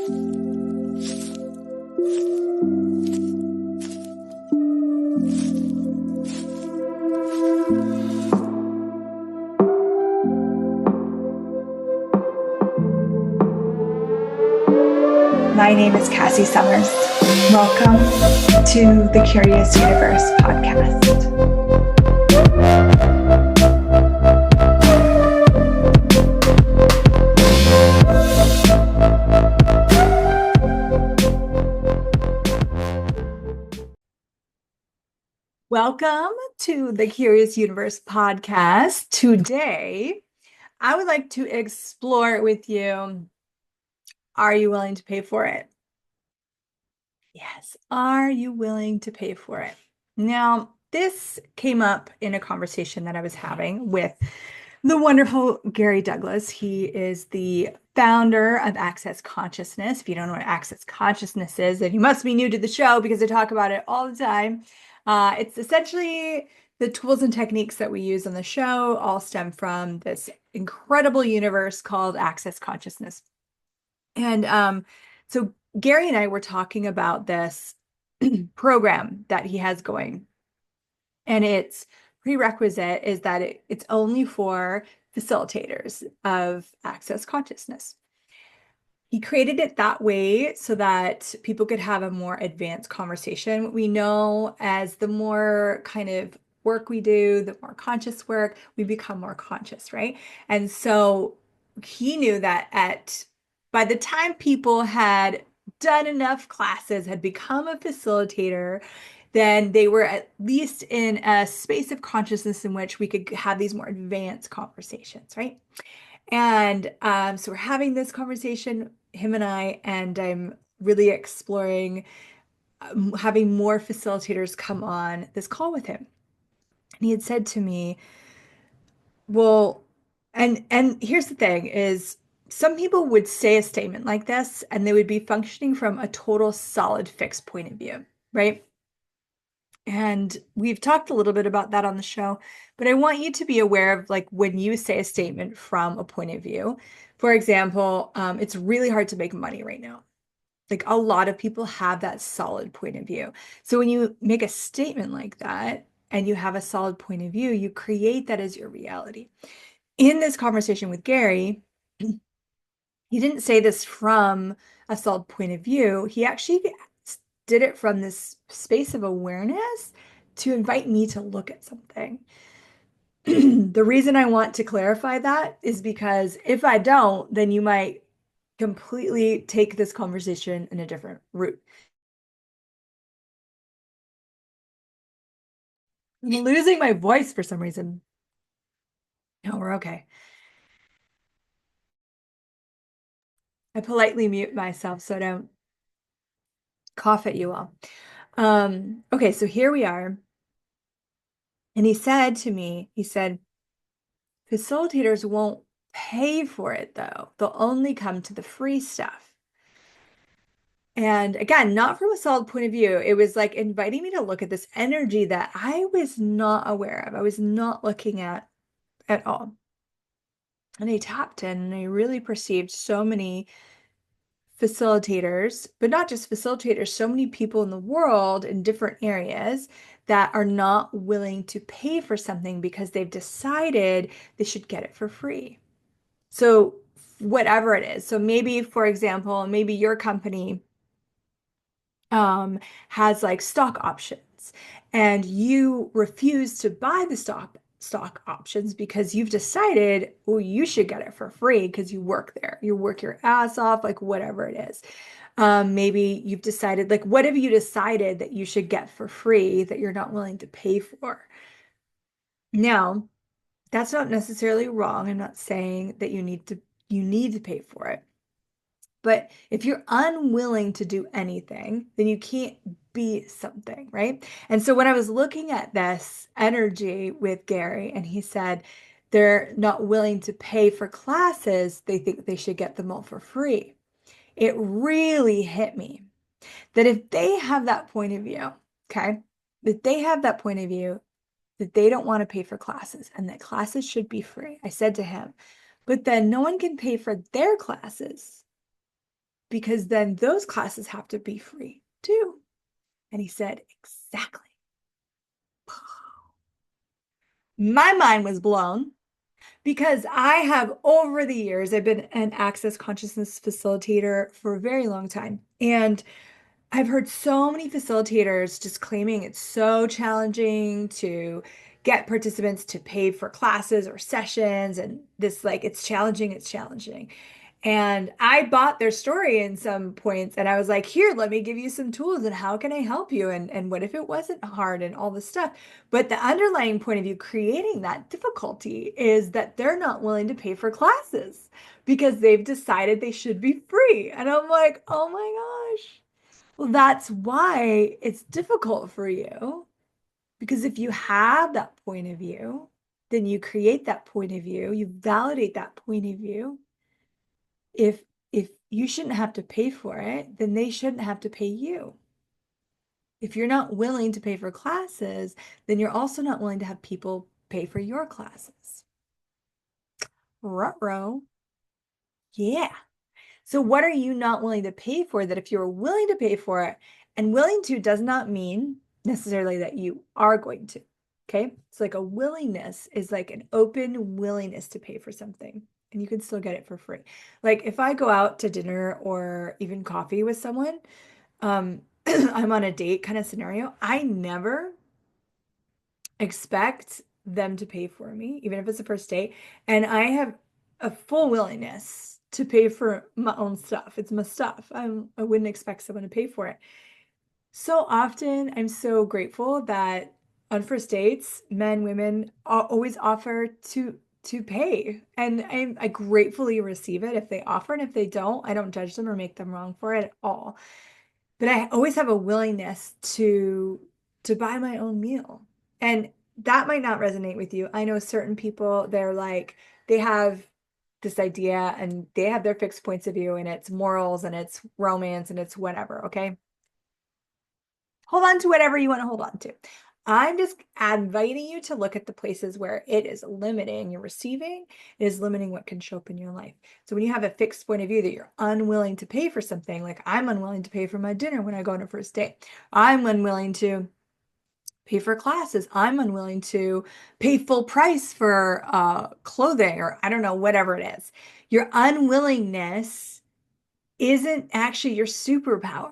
My name is Cassy Summers. Welcome to the Curious Universe podcast. Welcome to the Curious Universe podcast. Today, I would like to explore with you, are you willing to pay for it? Yes. Are you willing to pay for it? Now, this came up in a conversation that I was having with the wonderful Gary Douglas. He is the founder of Access Consciousness. If you don't know what Access Consciousness is, then you must be new to the show because I talk about it all the time. It's essentially the tools and techniques that we use on the show all stem from this incredible universe called Access Consciousness. And so Gary and I were talking about this program that he has going, and its prerequisite is that it's only for facilitators of Access Consciousness. He created it that way so that people could have a more advanced conversation. We know as the more kind of work we do, the more conscious work, we become more conscious, right? And so he knew that by the time people had done enough classes, had become a facilitator, then they were at least in a space of consciousness in which we could have these more advanced conversations, right? And so we're having this conversation, him and I, and I'm really exploring having more facilitators come on this call with him. And he had said to me, well, and here's the thing is some people would say a statement like this and they would be functioning from a total solid fixed point of view, right? And we've talked a little bit about that on the show, but I want you to be aware of like when you say a statement from a point of view. For example, it's really hard to make money right now. Like a lot of people have that solid point of view. So when you make a statement like that and you have a solid point of view, you create that as your reality. In this conversation with Gary, he didn't say this from a solid point of view. He actually did it from this space of awareness to invite me to look at something. The reason I want to clarify that is because if I don't, then you might completely take this conversation in a different route. I'm losing my voice for some reason. No, we're okay. I politely mute myself so I don't cough at you all. Okay, so here we are. And he said to me, he said, facilitators won't pay for it though. They'll only come to the free stuff. And again, not from a solid point of view. It was like inviting me to look at this energy that I was not aware of. I was not looking at all. And I tapped in and I really perceived so many facilitators, but not just facilitators, so many people in the world in different areas that are not willing to pay for something because they've decided they should get it for free. So whatever it is. So maybe, for example, maybe your company has like stock options and you refuse to buy the stock options because you've decided, oh, you should get it for free because you work there. You work your ass off, like whatever it is. Maybe you've decided, like, what have you decided that you should get for free that you're not willing to pay for? Now, that's not necessarily wrong. I'm not saying that you need to pay for it. But if you're unwilling to do anything, then you can't be something, right? And so when I was looking at this energy with Gary, and he said they're not willing to pay for classes, they think they should get them all for free. It really hit me that if they have that point of view, okay, that they have that point of view that they don't want to pay for classes and that classes should be free. I said to him, but then no one can pay for their classes because then those classes have to be free too. And he said, exactly. My mind was blown because I have over the years, I've been an access consciousness facilitator for a very long time. And I've heard so many facilitators just claiming it's so challenging to get participants to pay for classes or sessions, and this, like, it's challenging, it's challenging. And I bought their story in some points, and I was like, here, let me give you some tools, and how can I help you? And what if it wasn't hard and all this stuff? But the underlying point of view creating that difficulty is that they're not willing to pay for classes because they've decided they should be free. And I'm like, oh my gosh. Well, that's why it's difficult for you, because if you have that point of view, then you create that point of view, you validate that point of view. If you shouldn't have to pay for it, then they shouldn't have to pay you. If you're not willing to pay for classes, then you're also not willing to have people pay for your classes. Ruh-roh. Yeah. So what are you not willing to pay for that if you're willing to pay for it, and willing to does not mean necessarily that you are going to, okay? It's like a willingness is like an open willingness to pay for something, and you can still get it for free. Like if I go out to dinner or even coffee with someone, I'm on a date kind of scenario, I never expect them to pay for me, even if it's a first date. And I have a full willingness to pay for my own stuff. It's my stuff. I wouldn't expect someone to pay for it. So often, I'm so grateful that on first dates, men, women always offer to pay, and I gratefully receive it if they offer, and if they don't, I don't judge them or make them wrong for it at all. But I always have a willingness to buy my own meal. And that might not resonate with you. I know certain people, they're like, they have this idea and they have their fixed points of view, and it's morals and it's romance and it's whatever, okay? Hold on to whatever you want to hold on to. I'm just inviting you to look at the places where it is limiting your receiving, it is limiting what can show up in your life. So when you have a fixed point of view that you're unwilling to pay for something, like I'm unwilling to pay for my dinner when I go on a first date, I'm unwilling to pay for classes, I'm unwilling to pay full price for clothing, or I don't know, whatever it is. Your unwillingness isn't actually your superpower.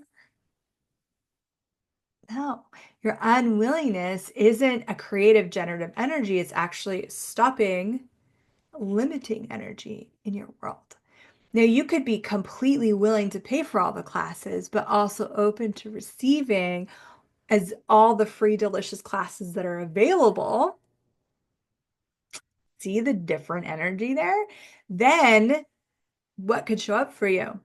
No, your unwillingness isn't a creative generative energy. It's actually stopping limiting energy in your world. Now, you could be completely willing to pay for all the classes, but also open to receiving as all the free, delicious classes that are available. See the different energy there? Then what could show up for you?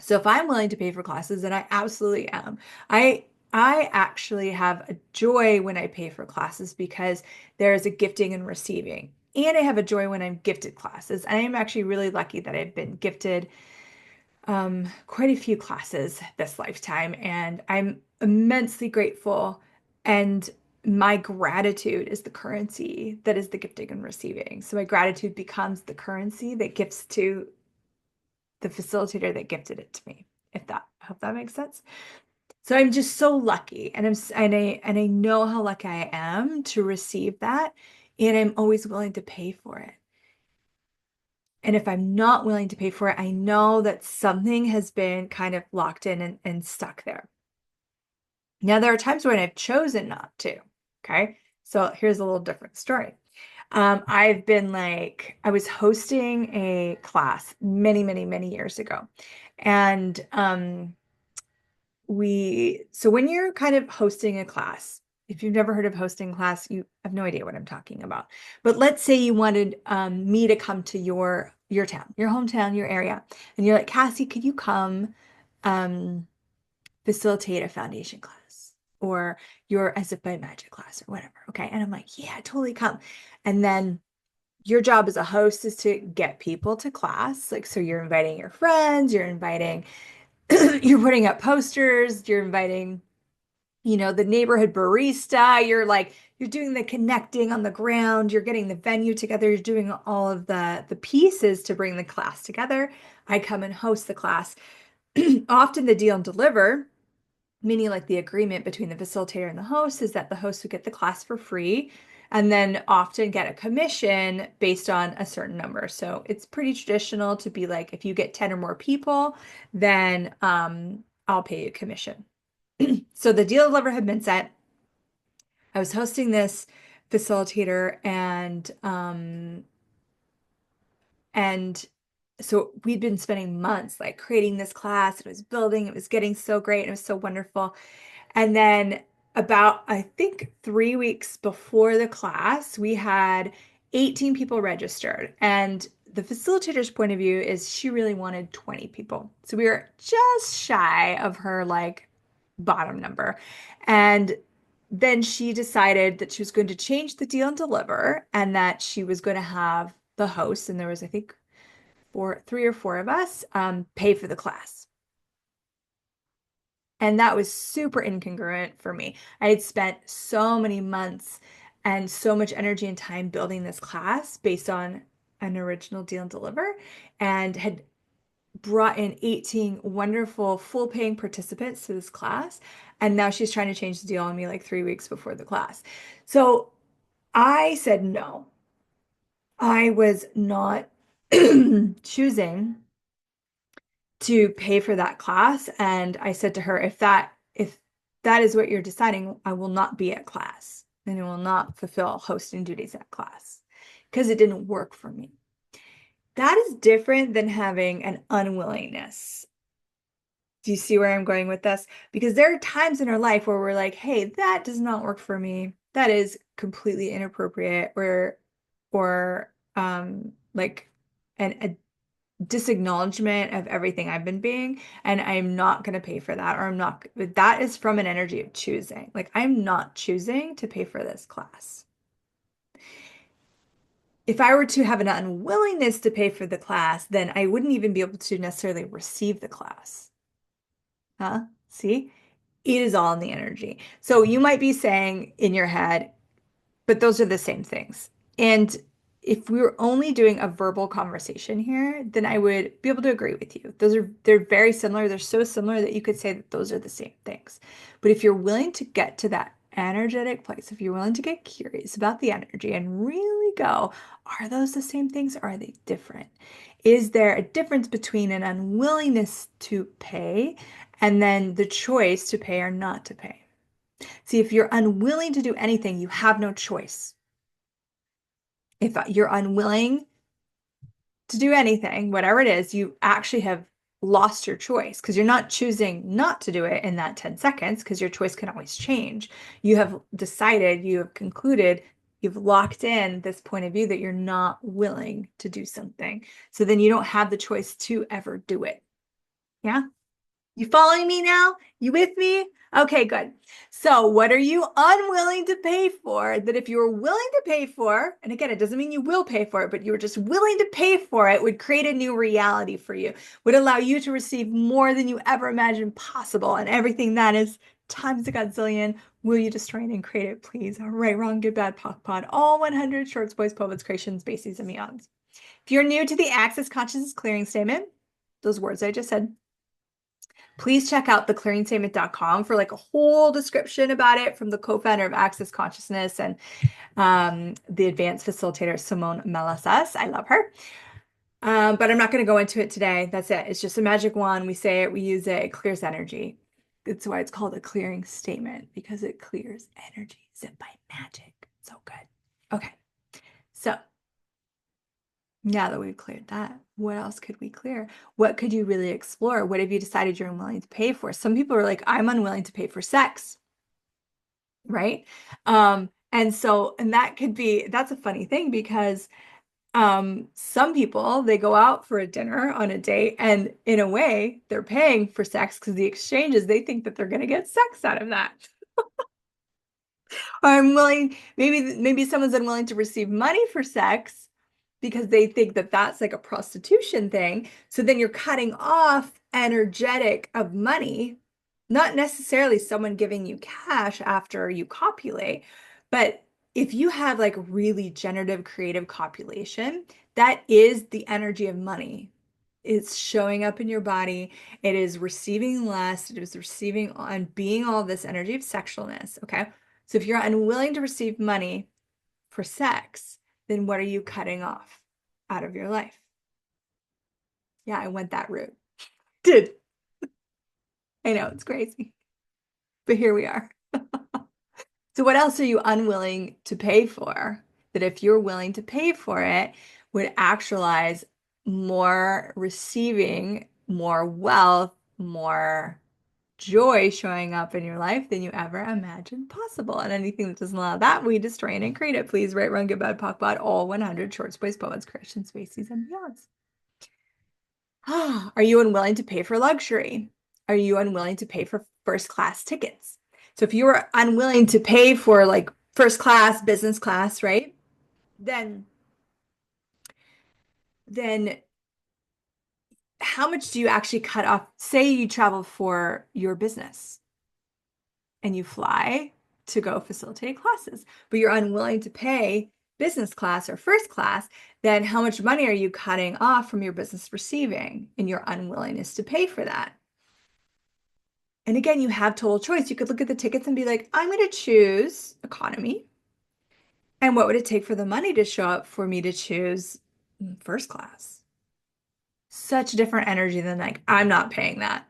So if I'm willing to pay for classes, then I absolutely am. I actually have a joy when I pay for classes because there is a gifting and receiving. And I have a joy when I'm gifted classes. I am actually really lucky that I've been gifted quite a few classes this lifetime, and I'm immensely grateful. And my gratitude is the currency that is the gifting and receiving. So my gratitude becomes the currency that gifts to the facilitator that gifted it to me. If that, I hope that makes sense. So I'm just so lucky, and I know how lucky I am to receive that, and I'm always willing to pay for it. And if I'm not willing to pay for it, I know that something has been kind of locked in and stuck there. Now, there are times when I've chosen not to. Okay. So here's a little different story. I've been like, I was hosting a class many, many, many years ago. And so when you're kind of hosting a class, if you've never heard of hosting class, you have no idea what I'm talking about. But let's say you wanted me to come to your town, your hometown, your area, and you're like, Cassie, could you come facilitate a foundation class or your As If by Magic class or whatever? Okay, and I'm like, yeah, totally come. And then your job as a host is to get people to class, like, so you're inviting your friends, you're inviting you're putting up posters, you're inviting, the neighborhood barista, you're doing the connecting on the ground, you're getting the venue together, you're doing all of the pieces to bring the class together. I come and host the class. Often the deal and deliver, meaning like the agreement between the facilitator and the host, is that the host would get the class for free and then often get a commission based on a certain number. So it's pretty traditional to be like, if you get 10 or more people, then I'll pay you a commission. So the deal and deliver had been set. I was hosting this facilitator and so we'd been spending months like creating this class. It was building, it was getting so great, it was so wonderful. And then about, I think, 3 weeks before the class, we had 18 people registered. And the facilitator's point of view is she really wanted 20 people. So we were just shy of her like bottom number. And then she decided that she was going to change the deal and deliver and that she was going to have the host, and there was, I think, three or four of us, pay for the class. And that was super incongruent for me. I had spent so many months and so much energy and time building this class based on an original deal and deliver, and had brought in 18 wonderful full paying participants to this class. And now she's trying to change the deal on me like 3 weeks before the class. So I said no. I was not choosing to pay for that class. And I said to her, if that is what you're deciding, I will not be at class and I will not fulfill hosting duties at class because it didn't work for me. That is different than having an unwillingness. Do you see where I'm going with this? Because there are times in our life where we're like, hey, that does not work for me. That is completely inappropriate, or like a disacknowledgement of everything I've been being, and I'm not going to pay for that, or I'm not. That is from an energy of choosing. Like, I'm not choosing to pay for this class. If I were to have an unwillingness to pay for the class, then I wouldn't even be able to necessarily receive the class. Huh? See? It is all in the energy. So you might be saying in your head, but those are the same things. And if we were only doing a verbal conversation here, then I would be able to agree with you. They're very similar. They're so similar that you could say that those are the same things. But if you're willing to get to that energetic place, if you're willing to get curious about the energy and really go, are those the same things or are they different? Is there a difference between an unwillingness to pay and then the choice to pay or not to pay? See, if you're unwilling to do anything, you have no choice. If you're unwilling to do anything, whatever it is, you actually have lost your choice because you're not choosing not to do it in that 10 seconds because your choice can always change. You have decided, you have concluded, you've locked in this point of view that you're not willing to do something. So then you don't have the choice to ever do it. Yeah? You following me now? You with me? Okay, good. So what are you unwilling to pay for that if you were willing to pay for, and again, it doesn't mean you will pay for it, but you were just willing to pay for it, would create a new reality for you, would allow you to receive more than you ever imagined possible, and everything that is times a godzillion. Will you destroy it and create it, please? Right, wrong, good, bad, POC, pod, all 100 shorts, boys, poets, creations, bases, and beyonds. If you're new to the Access Consciousness Clearing Statement, those words I just said, please check out theclearingstatement.com for like a whole description about it from the co-founder of Access Consciousness and the advanced facilitator, Simone Melasas. I love her. But I'm not going to go into it today. That's it. It's just a magic wand. We say it, we use it, it clears energy. It's why it's called a clearing statement, because it clears energy as if by magic. So good. Okay. So now that we've cleared that, what else could we clear? What could you really explore? What have you decided you're unwilling to pay for? Some people are like, I'm unwilling to pay for sex, right? And that could be, that's a funny thing because some people, they go out for a dinner on a date and in a way they're paying for sex because the exchange is they think that they're going to get sex out of that. I'm willing, maybe someone's unwilling to receive money for sex because they think that that's like a prostitution thing. So then you're cutting off energetic of money, not necessarily someone giving you cash after you copulate, but if you have like really generative creative copulation, that is the energy of money. it's showing up in your body. It is receiving lust. It is receiving and being all this energy of sexualness. Okay. So if you're unwilling to receive money for sex, then what are you cutting off out of your life? Yeah, I went that route. Did. I know it's crazy, but here we are. So what else are you unwilling to pay for that if you're willing to pay for it would actualize more receiving, more wealth, more joy showing up in your life than you ever imagined possible. And anything that doesn't allow that, we destroy and create it. Please write, run, good, bad, POC, bot, all 100 short space poets, Christian species, and beyonds. Are you unwilling to pay for luxury? Are you unwilling to pay for first class tickets? So if you were unwilling to pay for like first class, business class, right? Then then how much do you actually cut off? Say you travel for your business and you fly to go facilitate classes, but you're unwilling to pay business class or first class, then how much money are you cutting off from your business receiving in your unwillingness to pay for that? And again, you have total choice. You could look at the tickets and be like, I'm going to choose economy. And what would it take for the money to show up for me to choose first class? Such different energy than like, I'm not paying that.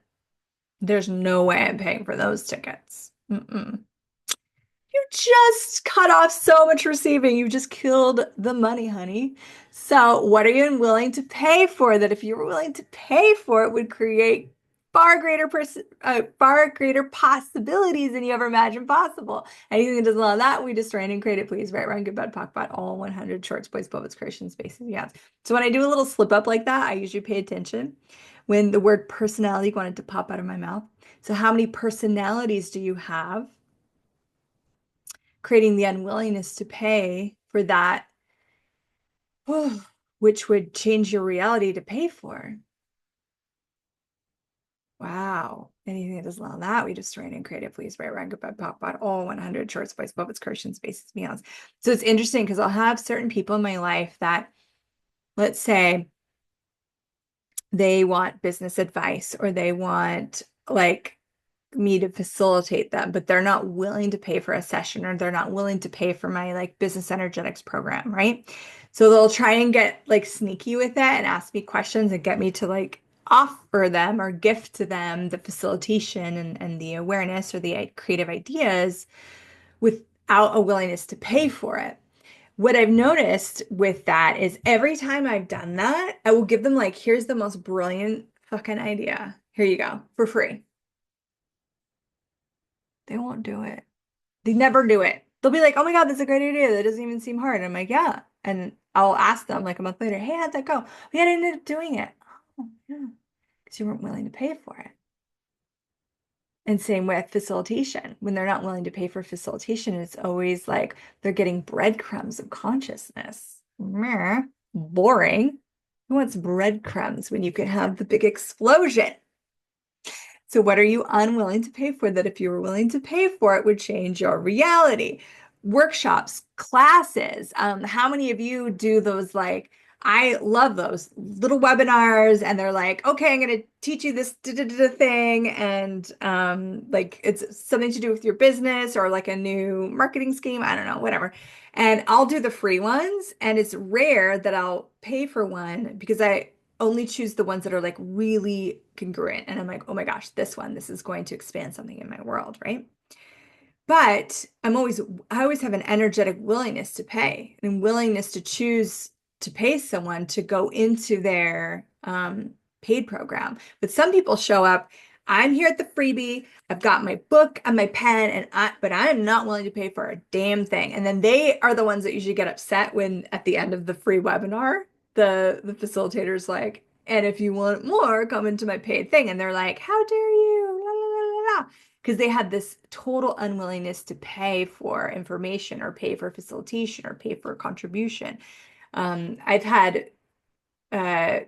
There's no way I'm paying for those tickets. Mm-mm. You just cut off so much receiving. You just killed the money, honey. So, what are you unwilling to pay for that if you were willing to pay for it would create far greater possibilities than you ever imagined possible? Anything that doesn't allow that, we destroy and create it. Please write, run, good, bad, POC, bot, all 100 shorts, boys, poets, creation spaces, yes. So, when I do a little slip up like that, I usually pay attention when the word personality wanted to pop out of my mouth. So, how many personalities do you have? Creating the unwillingness to pay for that, which would change your reality to pay for. Wow. Anything that doesn't allow that, we destroy and create it. Please write, rank, goodbye, pop, bot, all 100 shorts, boys, puppets, Christian spaces, beyonds. So it's interesting because I'll have certain people in my life that, let's say, they want business advice or they want like me to facilitate them, but they're not willing to pay for a session or they're not willing to pay for my like business energetics program, right? So they'll try and get like sneaky with it and ask me questions and get me to like offer them or gift to them the facilitation and the awareness or the creative ideas without a willingness to pay for it. What I've noticed with that is every time I've done that, I will give them like, here's the most brilliant fucking idea. Here you go for free. They won't do it. They never do it. They'll be like, oh my God, that's a great idea. That doesn't even seem hard. And I'm like, yeah. And I'll ask them like a month later, hey, how'd that go? We had ended up doing it. Oh, yeah. Because you weren't willing to pay for it. And same with facilitation. When they're not willing to pay for facilitation, it's always like they're getting breadcrumbs of consciousness. Meh, boring. Who wants breadcrumbs when you can have the big explosion? So what are you unwilling to pay for that if you were willing to pay for it would change your reality? Workshops, classes. How many of you do those like, I love those little webinars and they're like, okay, I'm going to teach you this thing and like it's something to do with your business or like a new marketing scheme. I don't know, whatever. And I'll do the free ones and it's rare that I'll pay for one because I only choose the ones that are like really congruent. And I'm like, oh my gosh, this is going to expand something in my world, right? But I always have an energetic willingness to pay and willingness to choose to pay someone to go into their paid program. But some people show up, I'm here at the freebie, I've got my book and my pen, but I'm not willing to pay for a damn thing. And then they are the ones that usually get upset when at the end of the free webinar, the facilitator's like, and if you want more, come into my paid thing. And they're like, how dare you? La, la, la, la, la. Because they had this total unwillingness to pay for information or pay for facilitation or pay for a contribution. I've had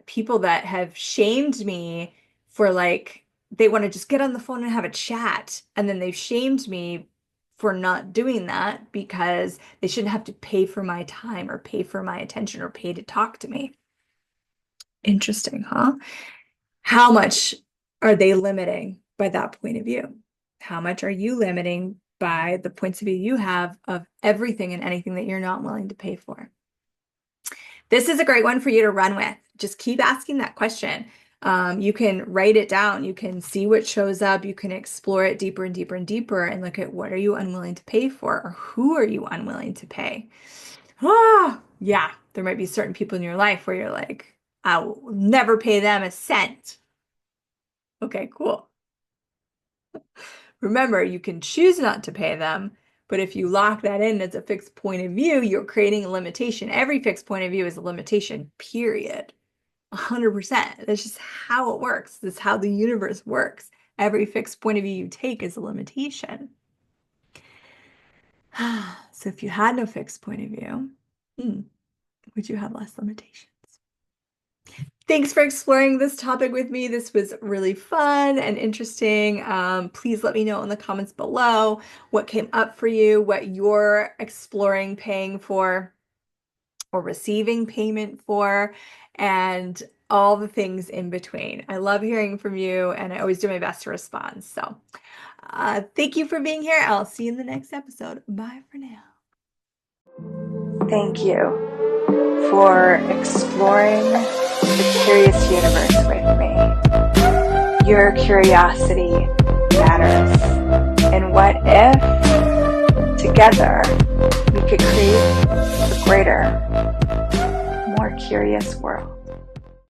people that have shamed me for like, they want to just get on the phone and have a chat. And then they've shamed me for not doing that because they shouldn't have to pay for my time or pay for my attention or pay to talk to me. Interesting, huh? How much are they limiting by that point of view? How much are you limiting by the points of view you have of everything and anything that you're not willing to pay for? This is a great one for you to run with. Just keep asking that question. You can write it down. You can see what shows up. You can explore it deeper and deeper and deeper and look at what are you unwilling to pay for, or who are you unwilling to pay? Yeah, there might be certain people in your life where you're like, I will never pay them a cent. Okay, cool. Remember, you can choose not to pay them, but if you lock that in as a fixed point of view, you're creating a limitation. Every fixed point of view is a limitation, period. 100%. That's just how it works. That's how the universe works. Every fixed point of view you take is a limitation. So if you had no fixed point of view, would you have less limitations? Thanks for exploring this topic with me. This was really fun and interesting. Please let me know in the comments below what came up for you, what you're exploring paying for or receiving payment for, and all the things in between. I love hearing from you, and I always do my best to respond. So thank you for being here. I'll see you in the next episode. Bye for now. Thank you for exploring the curious universe with me. Your curiosity matters. And what if together we could create a greater, more curious world?